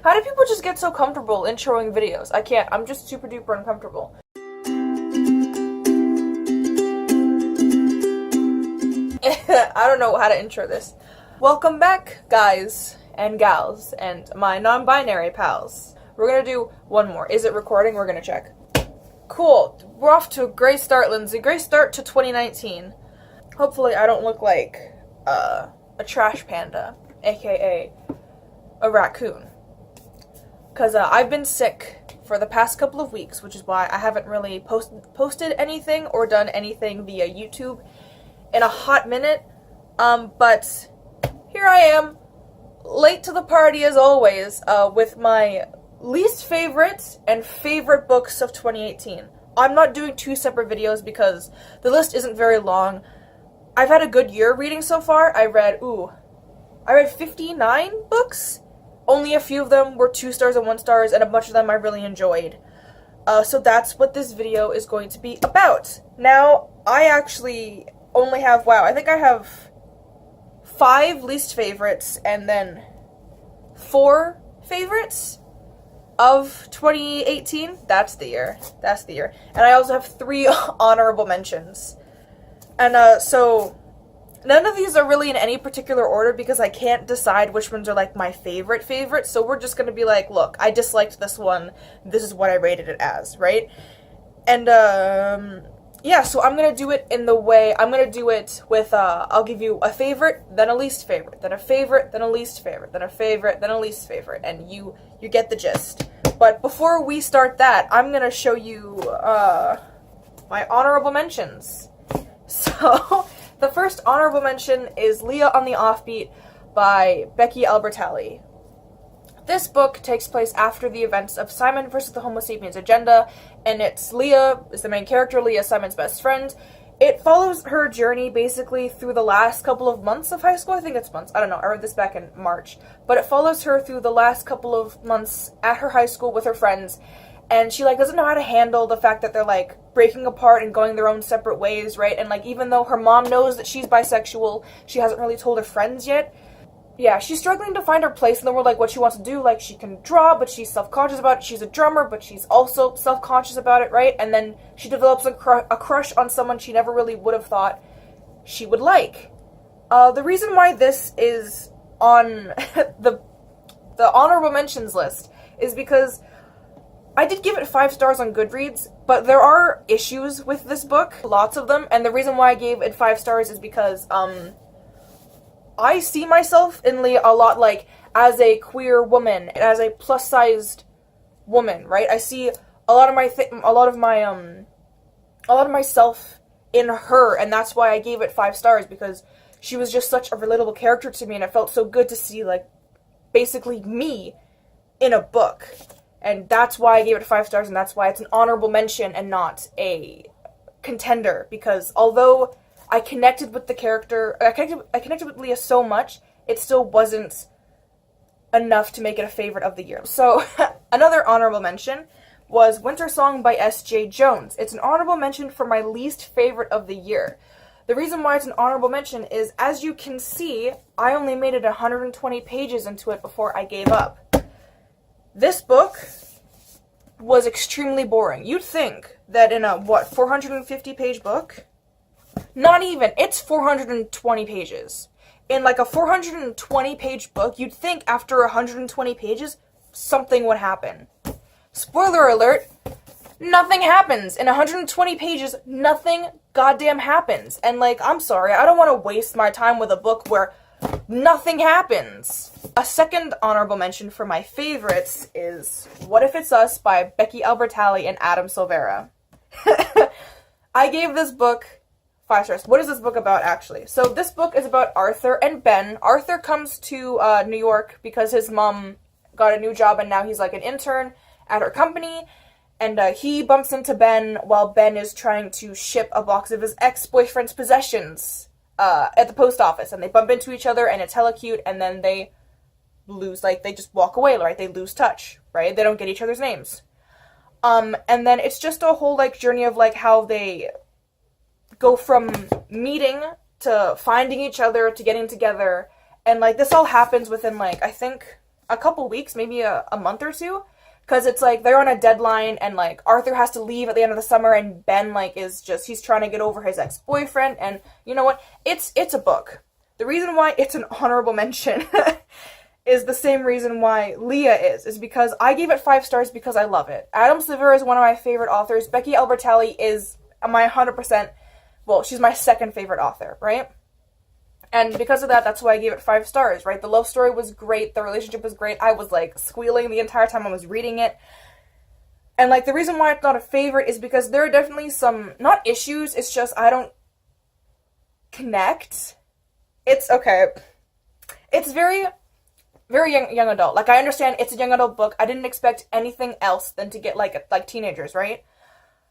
How do people just get so comfortable introing videos? I can't. I'm just super duper uncomfortable. I don't know how to intro this. Welcome back, guys and gals and my non-binary pals. We're gonna do one more. Is it recording? We're gonna check. Cool. We're off to a great start, Lindsay. Great start to 2019. Hopefully I don't look like a trash panda, aka a raccoon. Because I've been sick for the past couple of weeks, which is why I haven't really posted anything or done anything via YouTube in a hot minute. But here I am, late to the party as always, with my least favorite and favorite books of 2018. I'm not doing two separate videos because the list isn't very long. I've had a good year reading so far. I read 59 books. Only a few of them were 2 stars and 1 stars, and a bunch of them I really enjoyed. So that's what this video is going to be about. Now, I actually only have, I think I have 5 least favorites and then 4 favorites of 2018. That's the year. And I also have 3 honorable mentions. And so none of these are really in any particular order because I can't decide which ones are like my favorite, so we're just gonna be like, look, I disliked this one, this is what I rated it as, right? And yeah, so I'm gonna do it in the way, I'm gonna do it with, I'll give you a favorite, then a least favorite, then a favorite, then a least favorite, then a favorite, then a least favorite, and you get the gist. But before we start that, I'm gonna show you, my honorable mentions. So, the first honorable mention is Leah on the Offbeat by Becky Albertalli. This book takes place after the events of Simon versus the Homo sapiens agenda, and it's Leah is the main character. Leah is Simon's best friend. It follows her journey basically through the last couple of months of high school. I think it's months. I don't know. I read this back in March. But it follows her through the last couple of months at her high school with her friends. And she, doesn't know how to handle the fact that they're, breaking apart and going their own separate ways, right? And, even though her mom knows that she's bisexual, she hasn't really told her friends yet. Yeah, she's struggling to find her place in the world, what she wants to do. She can draw, but she's self-conscious about it. She's a drummer, but she's also self-conscious about it, right? And then she develops a crush on someone she never really would have thought she would like. The reason why this is on the honorable mentions list is because I did give it 5 stars on Goodreads, but there are issues with this book, lots of them, and the reason why I gave it 5 stars is because, I see myself in Leah a lot, as a queer woman, and as a plus-sized woman, right? I see a lot of myself in her, and that's why I gave it 5 stars, because she was just such a relatable character to me, and it felt so good to see, basically me in a book. And that's why I gave it 5 stars, and that's why it's an honorable mention and not a contender. Because although I connected with the character, I connected with Leah so much, it still wasn't enough to make it a favorite of the year. So, another honorable mention was Winter Song by S.J. Jones. It's an honorable mention for my least favorite of the year. The reason why it's an honorable mention is, as you can see, I only made it 120 pages into it before I gave up. This book was extremely boring. You'd think that in a, 450-page book? Not even. It's 420 pages. In, a 420-page book, you'd think after 120 pages, something would happen. Spoiler alert, nothing happens. In 120 pages, nothing goddamn happens. And, I'm sorry, I don't want to waste my time with a book where nothing happens. A second honorable mention for my favorites is What If It's Us by Becky Albertalli and Adam Silvera. I gave this book 5 stars. What is this book about, actually? So this book is about Arthur and Ben. Arthur comes to New York because his mom got a new job and now he's an intern at her company. And he bumps into Ben while Ben is trying to ship a box of his ex-boyfriend's possessions at the post office. And they bump into each other and it's hella cute, and then they lose, they just walk away, right? They lose touch, right? They don't get each other's names. And then it's just a whole, journey of, how they go from meeting to finding each other to getting together. And, this all happens within, I think a couple weeks, maybe a month or two. Because it's like they're on a deadline and like Arthur has to leave at the end of the summer and Ben like is just, he's trying to get over his ex-boyfriend, and you know what? It's a book. The reason why it's an honorable mention is the same reason why Leah is because I gave it 5 stars because I love it. Adam Silver is one of my favorite authors. Becky Albertalli is my 100%, well, she's my second favorite author, right? And because of that, that's why I gave it 5 stars, right? The love story was great. The relationship was great. I was, like, squealing the entire time I was reading it. And, like, the reason why it's not a favorite is because there are definitely some, not issues, it's just I don't connect. It's, okay. It's very, very young adult. Like, I understand it's a young adult book. I didn't expect anything else than to get, like teenagers, right?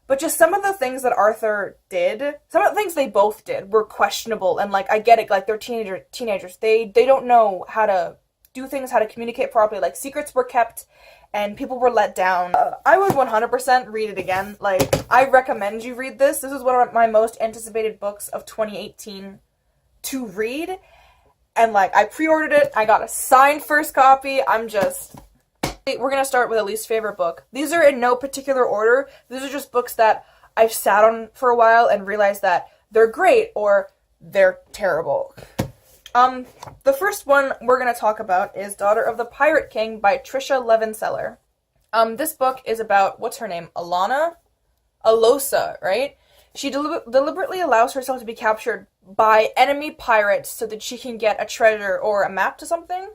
But just some of the things that Arthur did, some of the things they both did were questionable, and, like, I get it, like, they're teenagers. They don't know how to do things, how to communicate properly. Like, secrets were kept, and people were let down. I would 100% read it again. Like, I recommend you read this. This is one of my most anticipated books of 2018 to read, and, like, I pre-ordered it. I got a signed first copy. We're going to start with a least favorite book. These are in no particular order. These are just books that I've sat on for a while and realized that they're great or they're terrible. The first one we're going to talk about is Daughter of the Pirate King by Tricia Levenseller. This book is about, what's her name? Alosa, right? She deliberately allows herself to be captured by enemy pirates so that she can get a treasure or a map to something.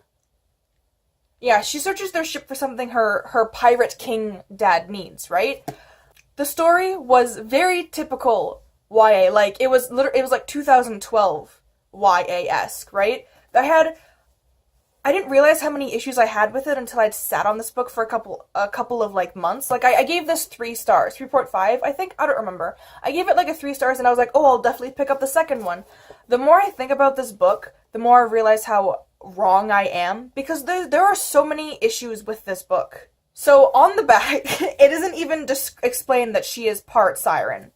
Yeah, she searches their ship for something her pirate king dad needs, right? The story was very typical YA. Like, it was like 2012 YA-esque, right? I didn't realize how many issues I had with it until I'd sat on this book for a couple of, like, months. Like, I gave this 3 stars, 3.5, I think, I don't remember. I gave it, like, a 3 stars, and I was like, oh, I'll definitely pick up the second one. The more I think about this book, the more I realize how wrong I am, because there are so many issues with this book. So, on the back, it isn't even explained that she is part siren.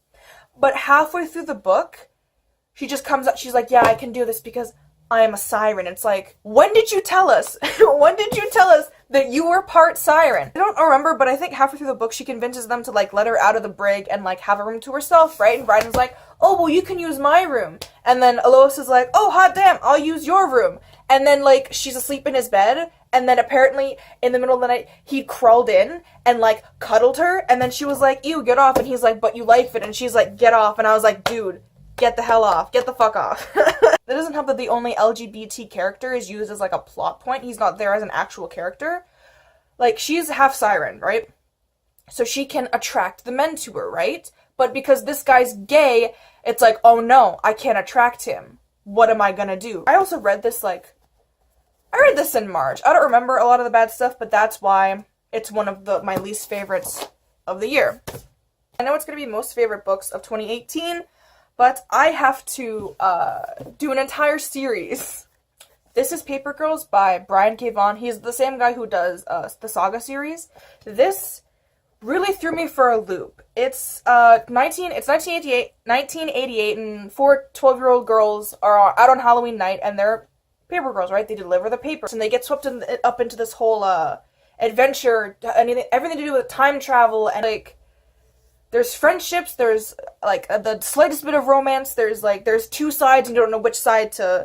But halfway through the book, she just comes up, she's like, yeah, I can do this because I am a siren. It's like, when did you tell us? When did you tell us that you were part siren? I don't remember, but I think halfway through the book, she convinces them to, like, let her out of the brig and, like, have a room to herself, right? And Bryden's like, oh, well, you can use my room. And then Alois is like, oh, hot damn, I'll use your room. And then, like, she's asleep in his bed, and then apparently, in the middle of the night, he crawled in and, like, cuddled her, and then she was like, ew, get off, and he's like, but you like it, and she's like, get off, and I was like, dude, get the hell off, get the fuck off. That doesn't help that the only LGBT character is used as, like, a plot point. He's not there as an actual character. Like, she's half siren, right? So she can attract the men to her, right? But because this guy's gay, it's like, oh no, I can't attract him. What am I gonna do? I also read this, like, I read this in March. I don't remember a lot of the bad stuff, but that's why it's one of my least favorites of the year. I know it's going to be most favorite books of 2018, but I have to do an entire series. This is Paper Girls by Brian K. Vaughan. He's the same guy who does the Saga series. This really threw me for a loop. It's 1988, and 4 12-year-old girls are out on Halloween night, and they're paper girls, right? They deliver the papers, and they get swept up into this whole adventure, everything to do with time travel, and, like, there's friendships, there's, like, the slightest bit of romance, there's 2 sides, and you don't know which side to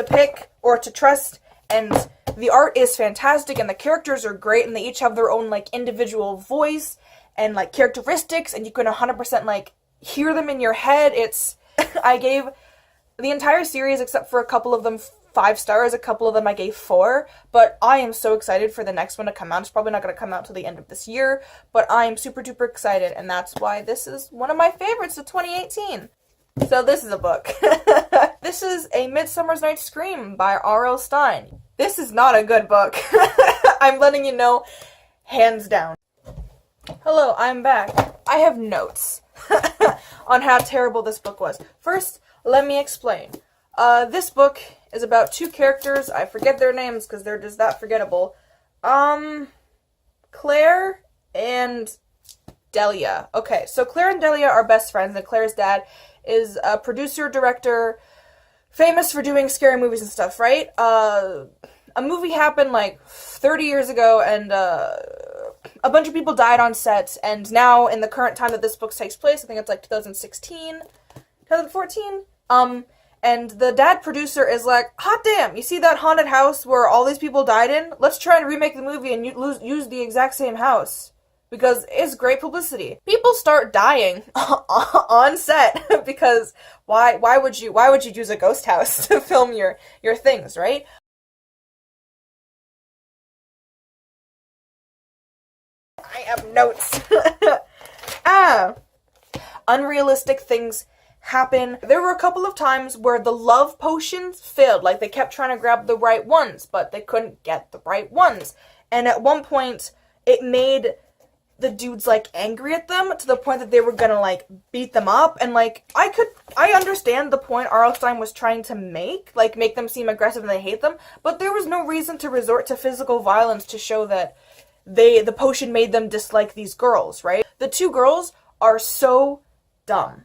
pick or to trust, and the art is fantastic, and the characters are great, and they each have their own, like, individual voice, and, like, characteristics, and you can 100%, like, hear them in your head. I gave the entire series, except for a couple of them, 5 stars, a couple of them I gave 4, but I am so excited for the next one to come out. It's probably not going to come out till the end of this year, but I am super duper excited, and that's why this is one of my favorites of 2018. So this is a book. This is A Midsummer's Night's Scream by R.L. Stine. This is not a good book. I'm letting you know, hands down. Hello, I'm back. I have notes on how terrible this book was. First, let me explain. This book is about 2 characters. I forget their names because they're just that forgettable. Claire and Delia. Okay, so Claire and Delia are best friends, and Claire's dad is a producer, director, famous for doing scary movies and stuff, right? a movie happened like 30 years ago, and a bunch of people died on set, and now in the current time that this book takes place, I think it's like 2016, 2014, and the dad producer is like, hot damn, you see that haunted house where all these people died in? Let's try and remake the movie and use the exact same house. Because it's great publicity. People start dying on set because why would you use a ghost house to film your things, right? I have notes. Unrealistic things happen. There were a couple of times where the love potions failed. Like, they kept trying to grab the right ones, but they couldn't get the right ones. And at one point, it made the dudes, like, angry at them to the point that they were gonna, like, beat them up. And, like, I understand the point R.L. Stine was trying to make them seem aggressive and they hate them, but there was no reason to resort to physical violence to show that the potion made them dislike these girls, right? The two girls are so dumb.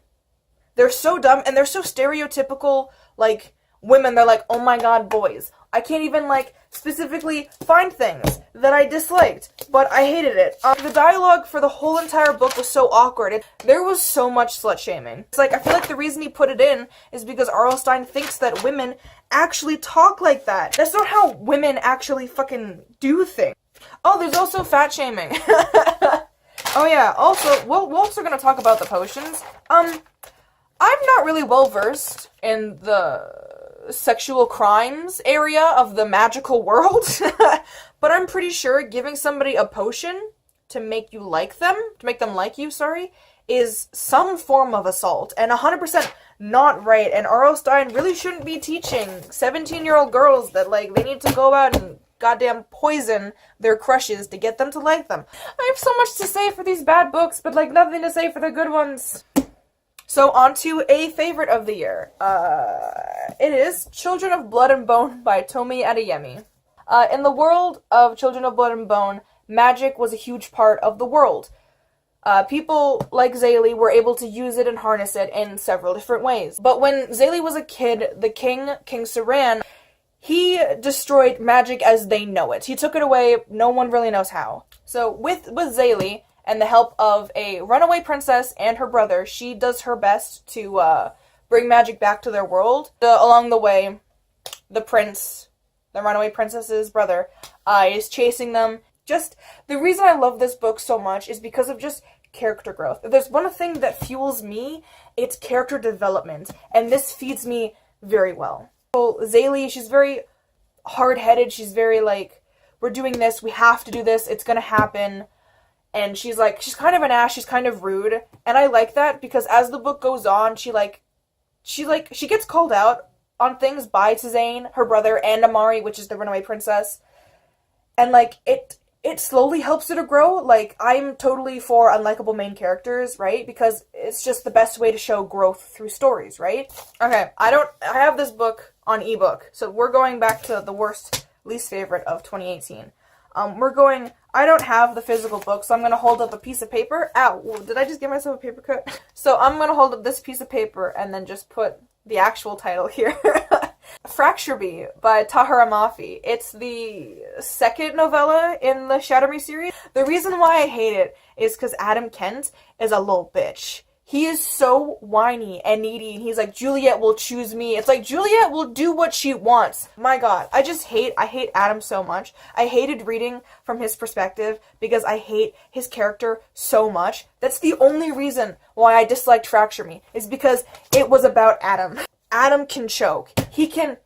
They're so dumb, and they're so stereotypical, like, women. They're like, oh my god, boys. I can't even, like, specifically find things that I disliked, but I hated it. The dialogue for the whole entire book was so awkward. There was so much slut-shaming. It's like, I feel like the reason he put it in is because R.L. Stine thinks that women actually talk like that. That's not how women actually fucking do things. Oh, there's also fat-shaming. Oh yeah, also, we're also gonna talk about the potions. I'm not really well-versed in the sexual crimes area of the magical world, but I'm pretty sure giving somebody a potion to make you like them, to make them like you, sorry, is some form of assault, and 100% not right, and R.L. Stine really shouldn't be teaching 17-year-old girls that, like, they need to go out and goddamn poison their crushes to get them to like them. I have so much to say for these bad books, but, like, nothing to say for the good ones. So, on to a favorite of the year. It is Children of Blood and Bone by Tomi Adeyemi. In the world of Children of Blood and Bone, magic was a huge part of the world. People like Zélie were able to use it and harness it in several different ways. But when Zélie was a kid, the King Saran, he destroyed magic as they know it. He took it away, no one really knows how. So, with Zélie, and the help of a runaway princess and her brother, she does her best to bring magic back to their world. Along the way, the prince, the runaway princess's brother, is chasing them. Just, the reason I love this book so much is because of just character growth. If there's one thing that fuels me, it's character development, and this feeds me very well. So, Zélie, she's very hard-headed, she's very like, we're doing this, we have to do this, it's gonna happen. And she's kind of an ass, she's kind of rude. And I like that because as the book goes on, she gets called out on things by Tzain, her brother, and Amari, which is the runaway princess. And, like, it slowly helps her to grow. Like, I'm totally for unlikable main characters, right? Because it's just the best way to show growth through stories, right? Okay, I have this book on ebook. So we're going back to the worst, least favorite of 2018. I don't have the physical book, so I'm going to hold up a piece of paper. Ow, did I just give myself a paper cut? So I'm going to hold up this piece of paper and then just put the actual title here. Fracture Bee by Tahira Mafi. It's the second novella in the Shatter Me series. The reason why I hate it is because Adam Kent is a little bitch. He is so whiny and needy, and he's like, Juliet will choose me. It's like, Juliet will do what she wants. My god, I hate Adam so much. I hated reading from his perspective because I hate his character so much. That's the only reason why I disliked Fracture Me, is because it was about Adam. Adam can choke. He can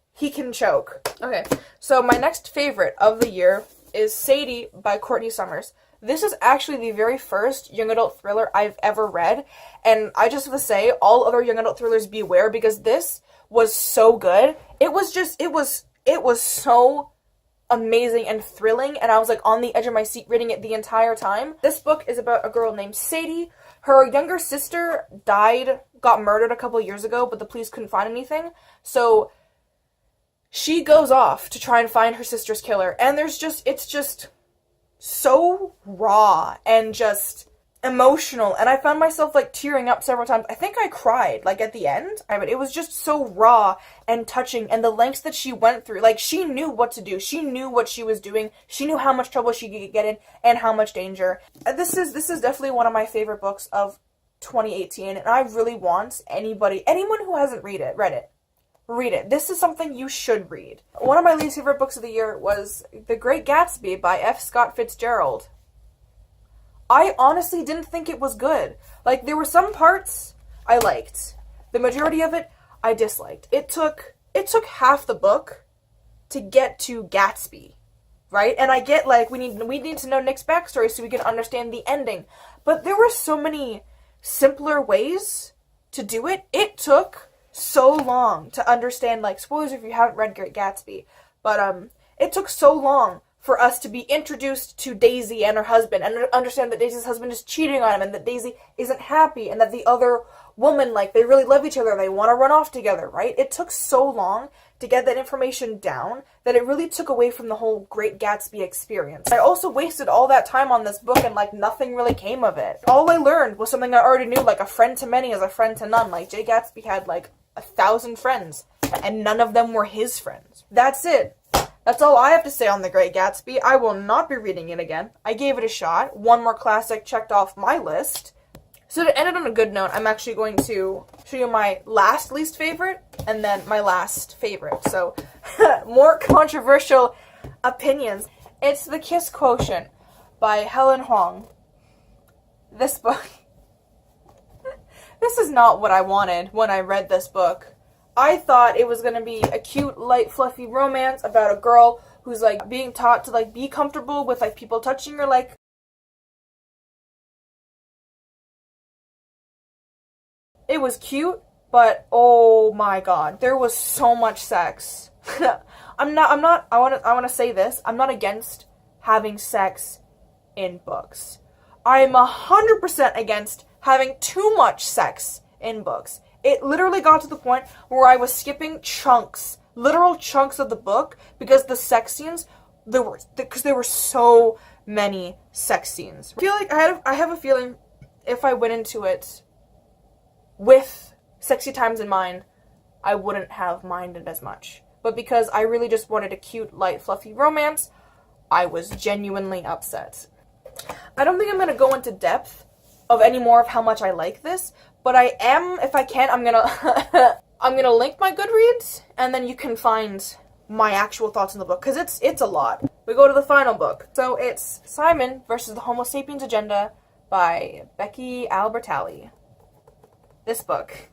choke. Okay, so my next favorite of the year is Sadie by Courtney Summers. This is actually the very first young adult thriller I've ever read, and I just have to say, all other young adult thrillers beware, because this was so good. It was so amazing and thrilling, and I was like on the edge of my seat reading it the entire time. This book is about a girl named Sadie. Her younger sister got murdered a couple years ago, but the police couldn't find anything, so she goes off to try and find her sister's killer, and it's just so raw and just emotional, and I found myself like tearing up several times. I think I cried like at the end. I mean, it was just so raw and touching, and the lengths that she went through. Like, she knew what to do. She knew what she was doing. She knew how much trouble she could get in and how much danger. This is definitely one of my favorite books of 2018, and I really want anyone who hasn't read it. This is something you should read. One of my least favorite books of the year was The Great Gatsby by F. Scott Fitzgerald. I honestly didn't think it was good. Like, there were some parts I liked. The majority of it I disliked. It took half the book to get to Gatsby, right? And I get, like, we need to know Nick's backstory so we can understand the ending. But there were so many simpler ways to do it. It took so long to understand, like, spoilers if you haven't read Great Gatsby, but it took so long for us to be introduced to Daisy and her husband, and understand that Daisy's husband is cheating on him, and that Daisy isn't happy, and that the other woman, like, they really love each other, and they want to run off together, right? It took so long to get that information down that it really took away from the whole Great Gatsby experience. I also wasted all that time on this book, and, like, nothing really came of it. All I learned was something I already knew, like, a friend to many is a friend to none. Like, Jay Gatsby had, like, 1,000 friends, and none of them were his friends. That's it. That's all I have to say on The Great Gatsby. I will not be reading it again. I gave it a shot. One more classic checked off my list. So to end it on a good note, I'm actually going to show you my last least favorite, and then my last favorite. So, more controversial opinions. It's The Kiss Quotient by Helen Huang. This book... This is not what I wanted when I read this book. I thought it was going to be a cute, light, fluffy romance about a girl who's, like, being taught to, like, be comfortable with, like, people touching her, like... It was cute, but oh my god, there was so much sex. I want to say this, I'm not against having sex in books. I am 100% against having too much sex in books. It literally got to the point where I was skipping chunks, literal chunks of the book, because the sex scenes, there were so many sex scenes. I feel like I have a feeling if I went into it with sexy times in mind, I wouldn't have minded as much. But because I really just wanted a cute, light, fluffy romance, I was genuinely upset. I don't think I'm going to go into depth of any more of how much I like this, but I am, if I can, I'm gonna I'm gonna link my Goodreads, and then you can find my actual thoughts on the book, because it's a lot. We go to the final book. So it's Simon versus the Homo Sapiens Agenda by Becky Albertalli. This book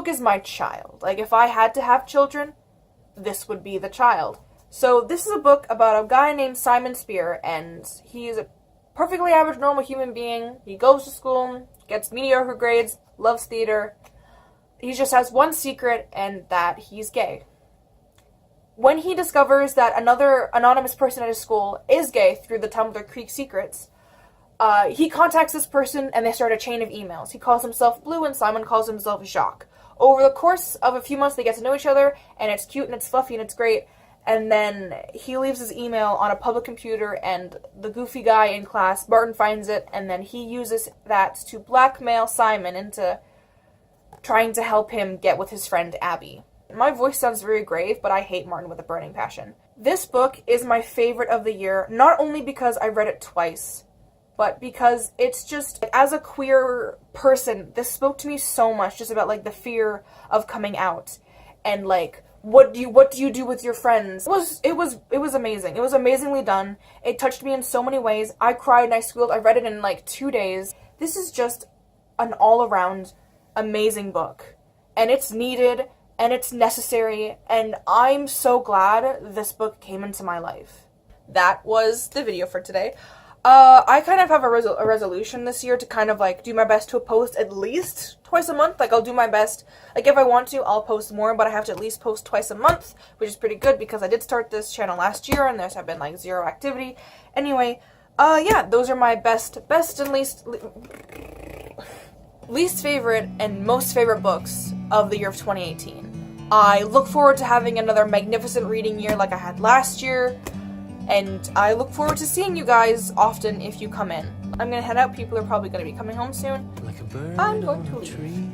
is my child. Like, if I had to have children, this would be the child. So this is a book about a guy named Simon Spear, and he's a perfectly average, normal human being. He goes to school, gets mediocre grades, loves theater. He just has one secret, and that he's gay. When he discovers that another anonymous person at his school is gay through the Tumblr Creek Secrets, he contacts this person, and they start a chain of emails. He calls himself Blue, and Simon calls himself Jacques. Over the course of a few months, they get to know each other, and it's cute, and it's fluffy, and it's great. And then he leaves his email on a public computer, and the goofy guy in class, Barton, finds it, and then he uses that to blackmail Simon into trying to help him get with his friend Abby. My voice sounds very grave, but I hate Martin with a burning passion. This book is my favorite of the year, not only because I read it twice, but because it's just, as a queer person, this spoke to me so much, just about, like, the fear of coming out, and, like, what do you do with your friends? It was amazing. It was amazingly done. It touched me in so many ways. I cried and I squealed. I read it in like 2 days. This is just an all-around amazing book. And it's needed, and it's necessary, and I'm so glad this book came into my life. That was the video for today. I kind of have a resolution this year to kind of, like, do my best to post at least twice a month. Like, I'll do my best. Like, if I want to, I'll post more, but I have to at least post twice a month, which is pretty good because I did start this channel last year, and there's been, like, zero activity. Anyway, yeah, those are my best and least favorite and most favorite books of the year of 2018. I look forward to having another magnificent reading year like I had last year. And I look forward to seeing you guys often if you come in. I'm gonna head out. People are probably gonna be coming home soon. Like a bird I'm going to on a leave. tree.